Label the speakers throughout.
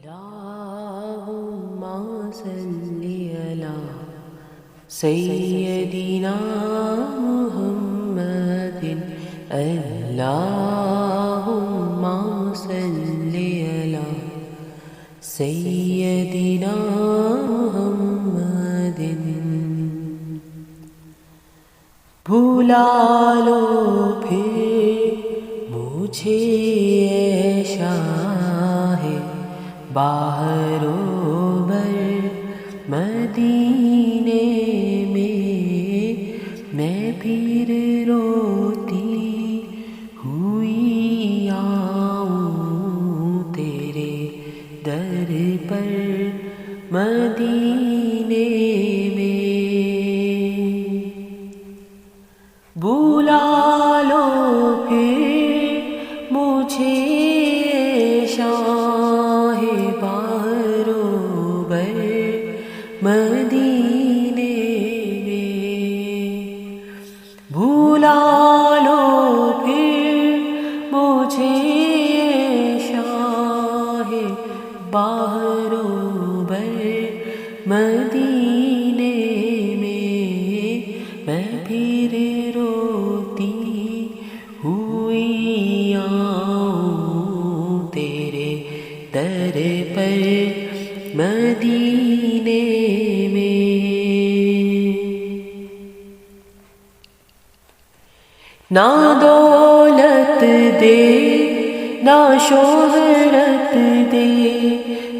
Speaker 1: اللهم صل على سيدنا محمد اللهم صل على سيدنا محمد بھلا لو پھر مجھے اے شاہ باہر و بر مدینے میں پھر روتی ہوئی آؤں تیرے در پر مدینے میں بلا لو پھر مجھے شاہ باہر و بر مدینے میں بلا لو پھر مجھے شاہ باہر و بر مدینے میں پھر روتی ہوئی آؤں تیرے در پر مدینے میں نہ دولت دے نہ شہرت دے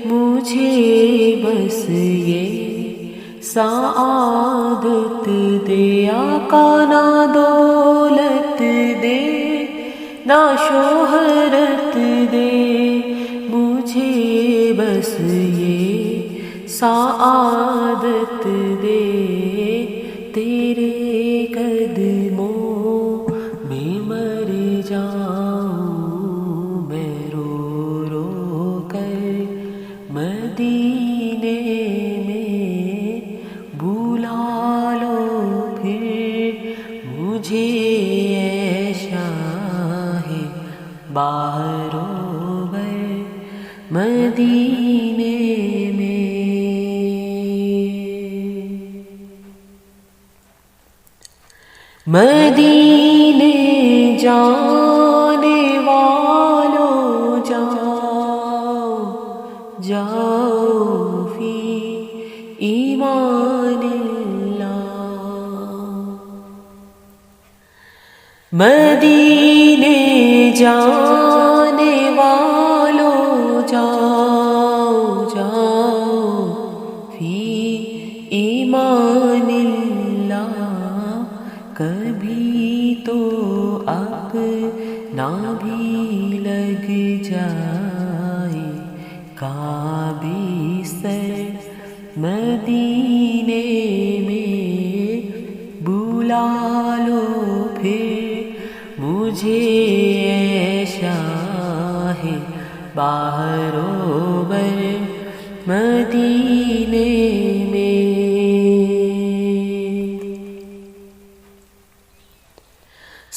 Speaker 1: مجھے بس یہ سعادت دے آقا نہ دولت دے نہ شہرت دے مجھے بس یہ سعادت دے تیرے قدموں میں مر جاؤں میں رو رو کر مدینے بلا لو پھر مجھے اے شاہ باہر و بر مدینے میں مدینے جانے والوں جاؤ جاؤ فی ایمان اللہ مدینے جانے والوں جاؤ جاؤ فی ایمان اللہ کبھی تو اپنا بھی لگ جائے کعبے سر مدینے میں بلا لو پھر مجھے اے شاہ باہر و بر مدینے میں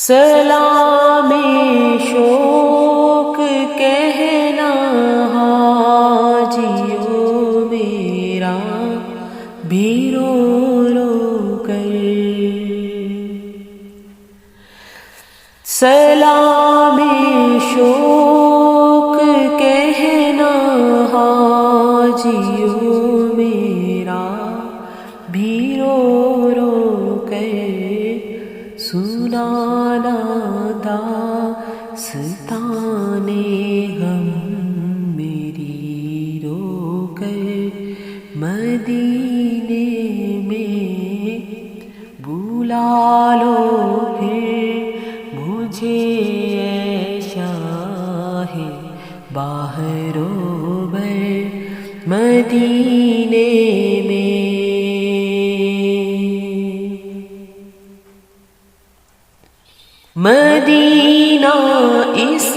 Speaker 1: سلام شوق کہنا حاجیوں میرا بھی رو رو کر سلام شوق کہنا حاجیوں میرا بھی رو رو کر سنانا داستانے غم میری رو کر مدینے میں بلا لو پھر مجھے اے شاہ باہر و بر مدینے میں مدینہ اس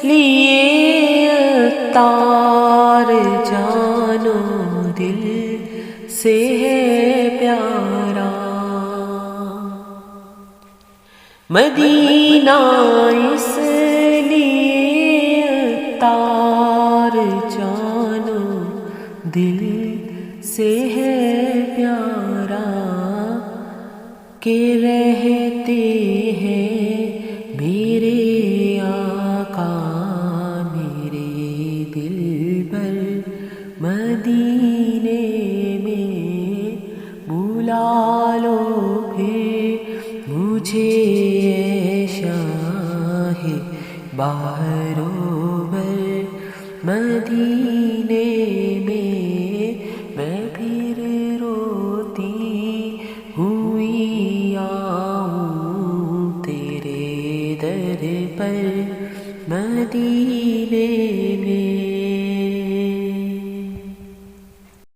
Speaker 1: لیے عطار جانو دل سے ہے پیارا مدینہ اس لیے عطار پیار جانو دل سے ہے پیارا کہ رہتے ہیں میرے آقا میرے دل پر مدینے میں بلا لو پھر مجھے اے شاہ بہرو بر مدینے میں پھر روتی ہوئی آؤں تیرے در پر مدینے